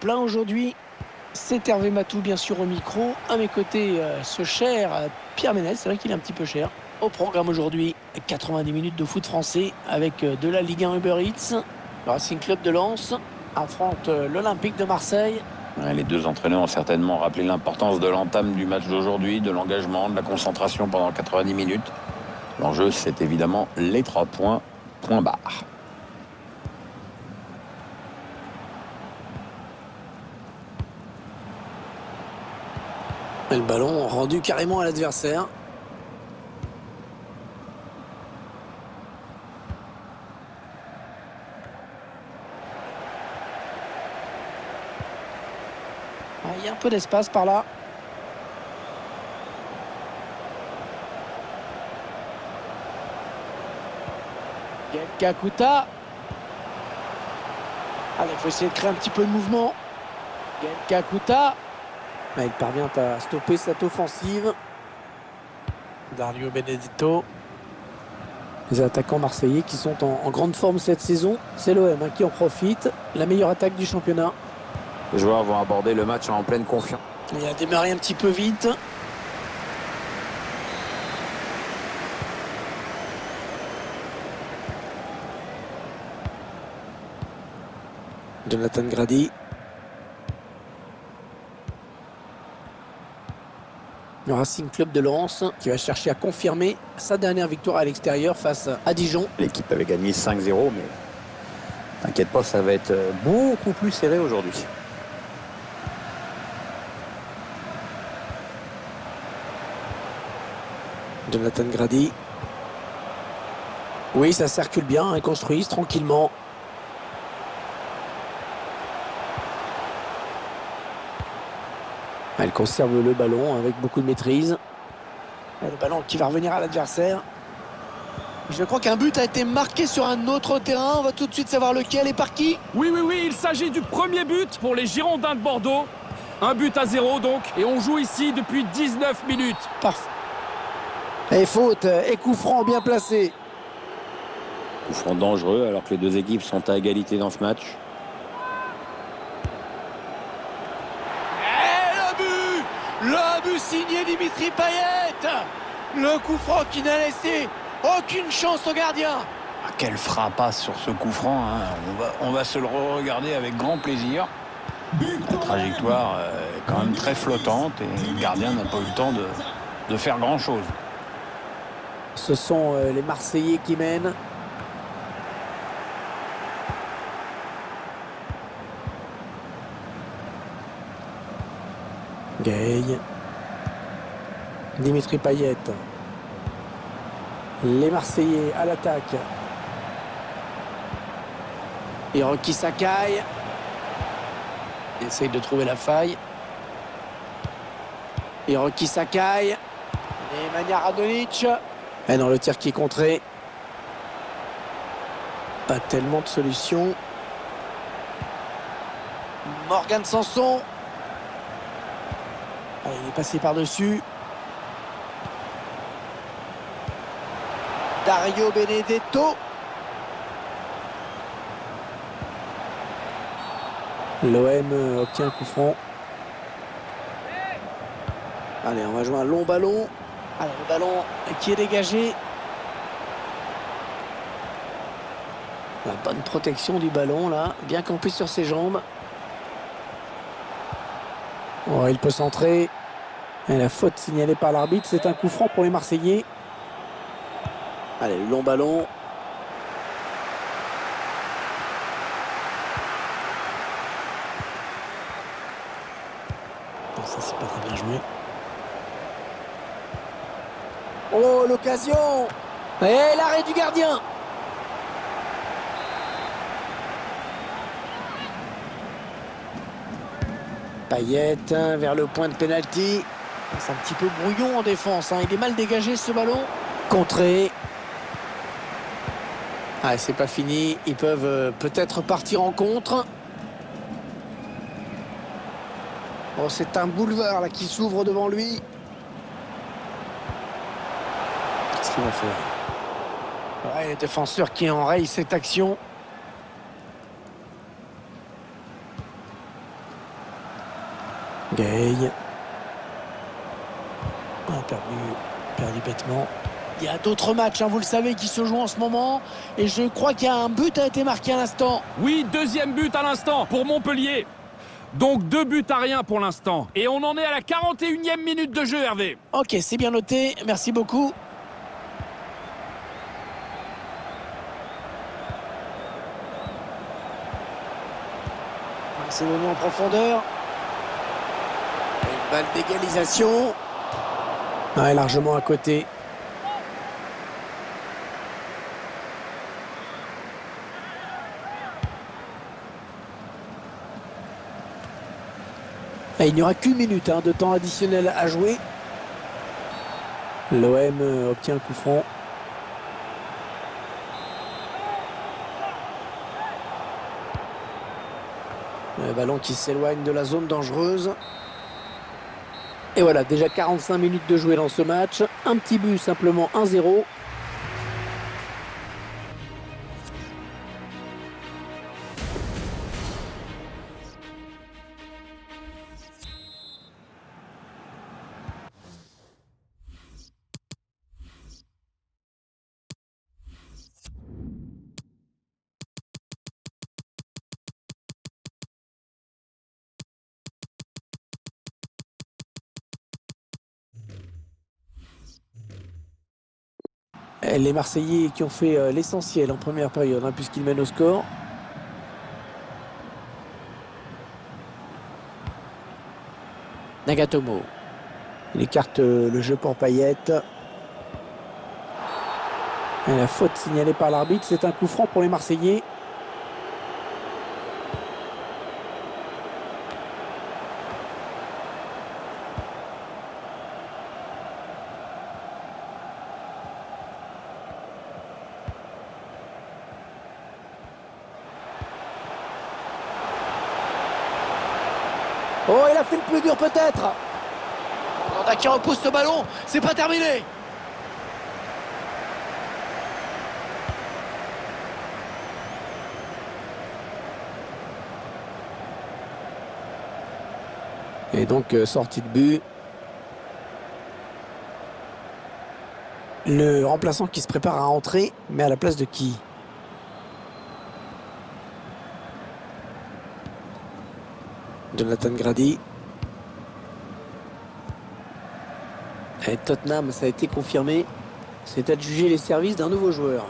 plein aujourd'hui. C'est Hervé Matou, bien sûr, au micro. À mes côtés, ce cher Pierre Ménel. C'est vrai qu'il est un petit peu cher. Au programme aujourd'hui, 90 minutes de foot français avec de la Ligue 1 Uber Eats. Le Racing Club de Lens affronte l'Olympique de Marseille. Ouais, les deux entraîneurs ont certainement rappelé l'importance de l'entame du match d'aujourd'hui, de l'engagement, de la concentration pendant 90 minutes. L'enjeu, c'est évidemment les 3 points, point barre. Et le ballon rendu carrément à l'adversaire. Il y a un peu d'espace par là. Kakuta. Allez, il faut essayer de créer un petit peu de mouvement. Kakuta. Il parvient à stopper cette offensive. Dario Benedetto. Les attaquants marseillais qui sont en grande forme cette saison. C'est l'OM qui en profite. La meilleure attaque du championnat. Les joueurs vont aborder le match en pleine confiance. Il a démarré un petit peu vite. Jonathan Grady. Le Racing Club de Lens qui va chercher à confirmer sa dernière victoire à l'extérieur face à Dijon. L'équipe avait gagné 5-0, mais t'inquiète pas, ça va être beaucoup plus serré aujourd'hui. Jonathan Grady. Oui, ça circule bien, ils construisent tranquillement. Elle conserve le ballon avec beaucoup de maîtrise. Et le ballon qui va revenir à l'adversaire. Je crois qu'un but a été marqué sur un autre terrain. On va tout de suite savoir lequel et par qui. Oui, il s'agit du premier but pour les Girondins de Bordeaux. 1-0 donc, et on joue ici depuis 19 minutes. Parfait. Et faute, et coup franc bien placé. Coup franc dangereux alors que les deux équipes sont à égalité dans ce match. Le but signé Dimitri Payet. Le coup franc qui n'a laissé aucune chance au gardien. Quelle frappasse sur ce coup franc, hein. On va se le regarder avec grand plaisir. La trajectoire est quand même très flottante et le gardien n'a pas eu le temps de faire grand-chose. Ce sont les Marseillais qui mènent. Gay. Dimitri Payet. Les Marseillais à l'attaque. Hiroki Sakai. Essaye de trouver la faille. Hiroki Sakai. Et Nemanja Radonić. Et dans le tir qui est contré. Pas tellement de solutions. Morgan Sanson. Allez, il est passé par-dessus. Dario Benedetto. L'OM obtient un coup franc. Allez, on va jouer un long ballon. Allez, le ballon qui est dégagé. La bonne protection du ballon, là. Bien campé sur ses jambes. Oh, il peut centrer. Et la faute signalée par l'arbitre, c'est un coup franc pour les Marseillais. Allez, le long ballon. Non, ça, c'est pas très bien joué. Oh, l'occasion! Et l'arrêt du gardien! Payet vers le point de pénalty. C'est un petit peu brouillon en défense. Il est mal dégagé ce ballon. Contré. Ah, c'est pas fini. Ils peuvent peut-être partir en contre. Oh, c'est un boulevard là qui s'ouvre devant lui. Qu'est-ce qu'il va faire? Ouais, le défenseur qui enraye cette action. Gay. Perdu bêtement. Il y a d'autres matchs, hein, vous le savez, qui se jouent en ce moment. Et je crois qu'il y a un but a été marqué à l'instant. Oui, deuxième but à l'instant pour Montpellier. Donc 2 buts à rien pour l'instant. Et on en est à la 41e minute de jeu, Hervé. Ok, c'est bien noté. Merci beaucoup. C'est donné en profondeur. Une balle d'égalisation. Ouais, largement à côté. Et il n'y aura qu'une minute de temps additionnel à jouer. L'OM obtient un coup franc. Le ballon qui s'éloigne de la zone dangereuse. Et voilà, déjà 45 minutes de jouer dans ce match. Un petit but, simplement 1-0. Les Marseillais qui ont fait l'essentiel en première période, puisqu'ils mènent au score. Nagatomo. Il écarte le jeu pour Payet. Et la faute signalée par l'arbitre, c'est un coup franc pour les Marseillais. Oh, il a fait le plus dur peut-être. Nanda qui repousse ce ballon, c'est pas terminé. Et donc sortie de but. Le remplaçant qui se prépare à entrer, mais à la place de qui? Jonathan Grady. Et Tottenham, ça a été confirmé. C'est à juger les services d'un nouveau joueur.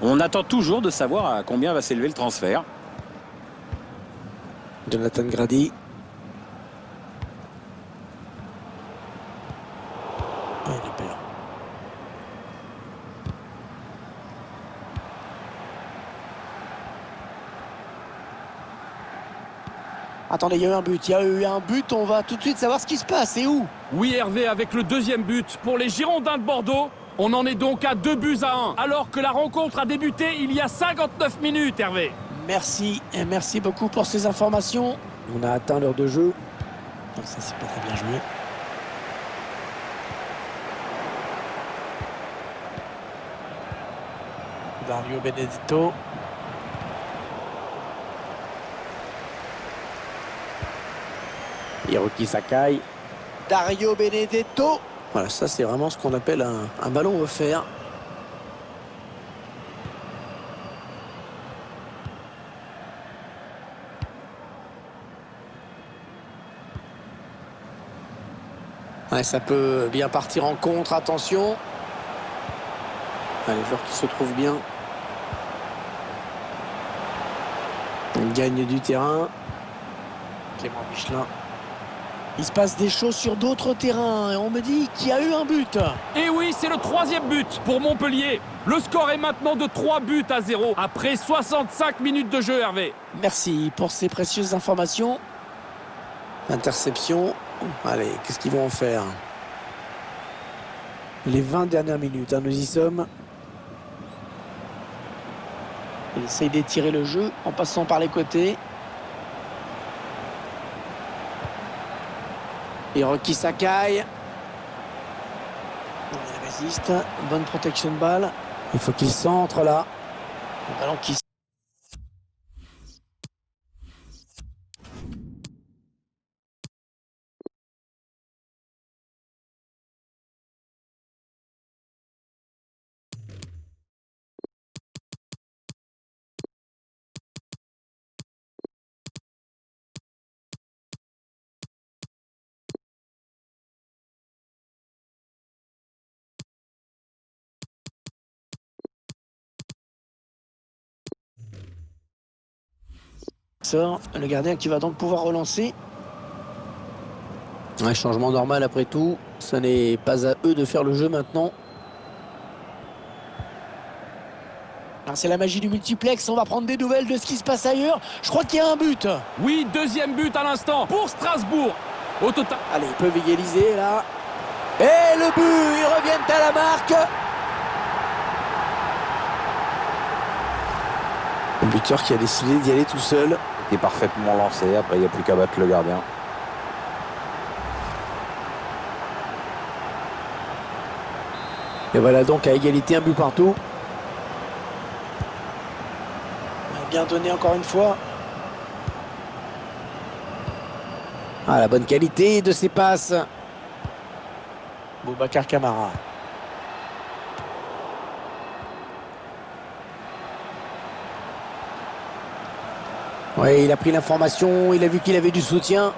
On attend toujours de savoir à combien va s'élever le transfert. Jonathan Grady. Oh, il est peur. Attendez, il y a eu un but. Il y a eu un but. On va tout de suite savoir ce qui se passe. Et où? Oui, Hervé, avec le deuxième but pour les Girondins de Bordeaux. On en est donc à 2 buts à 1, alors que la rencontre a débuté il y a 59 minutes, Hervé. Merci. Et merci beaucoup pour ces informations. On a atteint l'heure de jeu. Non, ça, c'est pas très bien joué. Dario Benedetto. Hiroki Sakai. Dario Benedetto. Voilà, ça c'est vraiment ce qu'on appelle un ballon offert. Ouais, ça peut bien partir en contre, attention. Allez, joueur qui se trouve bien. On gagne du terrain. Clément Michelin. Il se passe des choses sur d'autres terrains et on me dit qu'il y a eu un but. Et oui, c'est le 3e but pour Montpellier. Le score est maintenant de 3 buts à 0 après 65 minutes de jeu, Hervé. Merci pour ces précieuses informations. Interception. Allez, qu'est-ce qu'ils vont en faire? Les 20 dernières minutes, nous y sommes. Il essaye d'étirer le jeu en passant par les côtés. Hiroki Sakai. Il résiste. Bonne protection de balle. Il faut qu'il centre là. Le ballon qui Sort le gardien qui va donc pouvoir relancer. Un changement normal après tout. Ce n'est pas à eux de faire le jeu maintenant. C'est la magie du multiplex. On va prendre des nouvelles de ce qui se passe ailleurs. Je crois qu'il y a un but. Oui, deuxième but à l'instant pour Strasbourg. Au total. Allez, ils peuvent égaliser là. Et le but, ils reviennent à la marque. Le buteur qui a décidé d'y aller tout seul. Il est parfaitement lancé. Après, il n'y a plus qu'à battre le gardien. Et voilà donc à égalité, un but partout. Bien donné encore une fois. Ah, la bonne qualité de ses passes. Boubacar Kamara. Oui, il a pris l'information, il a vu qu'il avait du soutien.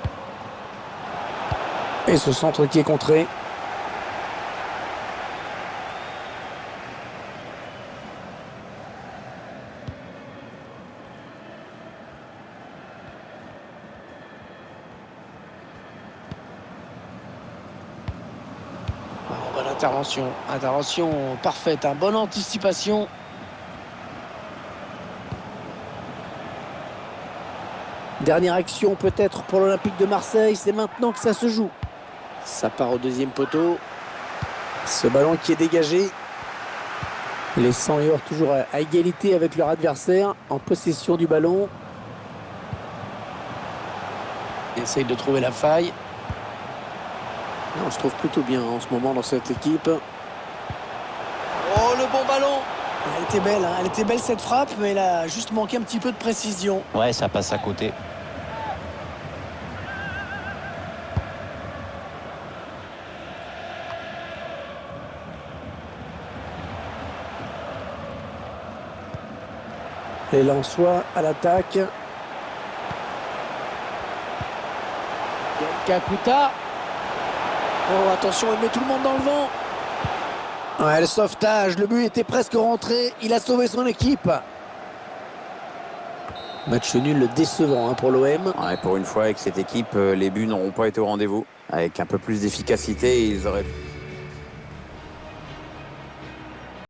Et ce centre qui est contré. Bonne intervention parfaite, bonne anticipation. Dernière action peut-être pour l'Olympique de Marseille, c'est maintenant que ça se joue. Ça part au deuxième poteau. Ce ballon qui est dégagé. Les 100 heures toujours à égalité avec leur adversaire, en possession du ballon. Essaye de trouver la faille. On se trouve plutôt bien en ce moment dans cette équipe. Oh, le bon ballon! Elle était belle, elle était belle cette frappe, mais elle a juste manqué un petit peu de précision. Ouais, ça passe à côté. Les Lensois à l'attaque. Kakuta. Oh, attention, il met tout le monde dans le vent. Ouais, le sauvetage, le but était presque rentré. Il a sauvé son équipe. Match nul décevant pour l'OM. Ouais, pour une fois, avec cette équipe, les buts n'auront pas été au rendez-vous. Avec un peu plus d'efficacité, ils auraient